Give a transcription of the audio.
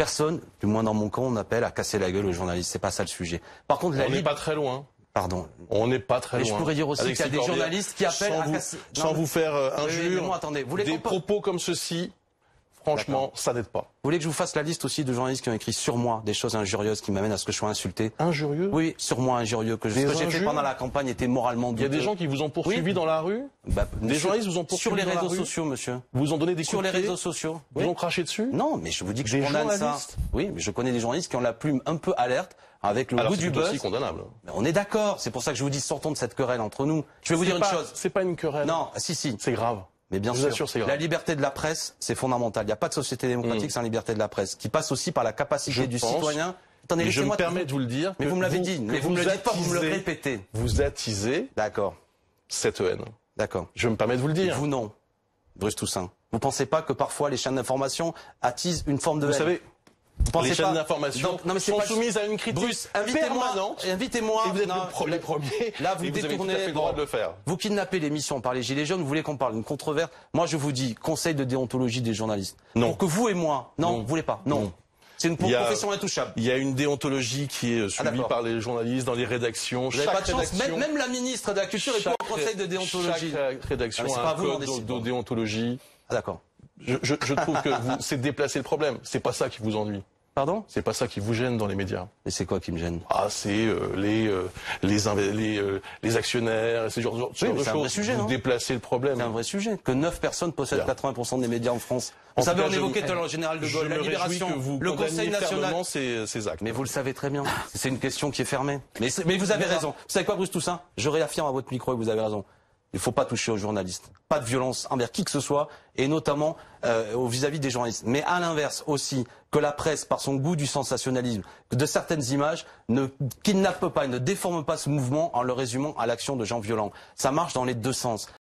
personne, du moins dans mon camp, on appelle à casser la gueule aux journalistes. C'est pas ça le sujet. Par contre, on n'est pas très loin. Pardon. On n'est pas très loin. Mais je pourrais dire aussi qu'il y a des journalistes qui appellent à casser... Sans vous faire injure, moi, attendez, vous voulez des propos comme ceux-ci, franchement, ça n'aide pas. Vous voulez que je vous fasse la liste aussi de journalistes qui ont écrit sur moi des choses injurieuses qui m'amènent à ce que je sois insulté? Injurieux? Oui, sur moi injurieux. Ce que j'ai fait pendant la campagne était moralement douteux. Il y a des gens qui vous ont poursuivi dans la rue? Des journalistes vous ont poursuivi sur les réseaux sociaux, monsieur. Vous ont donné des coups de pied? Sur les réseaux sociaux. Vous ont craché dessus? Non, mais je vous dis que je condamne ça. Oui, mais je connais des journalistes qui ont la plume un peu alerte. Avec le goût du buzz. C'est aussi condamnable. Mais on est d'accord. C'est pour ça que je vous dis, sortons de cette querelle entre nous. Je vais vous dire une chose. C'est pas une querelle. Non, si. C'est grave. Mais bien sûr, c'est grave. La liberté de la presse, c'est fondamental. Il n'y a pas de société démocratique sans liberté de la presse, qui passe aussi par la capacité du citoyen. Attendez, je me permets de vous le dire. Mais vous me l'avez dit. Mais vous me le dites pas, vous me le répétez. Vous attisez. D'accord. Cette haine. D'accord. Je me permets de vous le dire. Vous non, Bruce Toussaint. Vous pensez pas que parfois les chaînes d'information attisent une forme de haine? Vous savez. Les chaînes d'information sont soumises à une critique Bruce, permanente. Invitez-moi. Et vous êtes les premiers. Là, vous détournez. Vous avez tout à fait le droit de le faire. Vous kidnappez l'émission par les Gilets jaunes. Vous voulez qu'on parle d'une controverse? Moi, je vous dis, conseil de déontologie des journalistes. Non. Pour que vous et moi, non, vous voulez pas. Non. C'est une profession intouchable. Il y a une déontologie qui est suivie par les journalistes dans les rédactions. Vous n'avez pas de chance. Même la ministre de la Culture est pour un conseil de déontologie. Chaque rédaction a un code de déontologie. Ah d'accord. Je trouve que c'est déplacer le problème. C'est pas ça qui vous ennuie. Pardon? C'est pas ça qui vous gêne dans les médias. Et c'est quoi qui me gêne? Ah, c'est les actionnaires, ce genre de choses. C'est un vrai sujet, vous déplacez le problème. C'est un vrai sujet. Que 9 personnes possèdent 80% des médias en France. Vous savez, on évoquait tout à l'heure le général de Gaulle, la Libération, le Conseil national. Ces actes. Mais vous le savez très bien. C'est une question qui est fermée. Mais vous avez raison. Vous savez quoi, Bruce Toussaint? Je réaffirme à votre micro que vous avez raison. Il ne faut pas toucher aux journalistes. Pas de violence envers qui que ce soit, et notamment vis-à-vis des journalistes. Mais à l'inverse aussi, que la presse, par son goût du sensationnalisme, de certaines images, ne kidnappe pas et ne déforme pas ce mouvement en le résumant à l'action de gens violents. Ça marche dans les deux sens.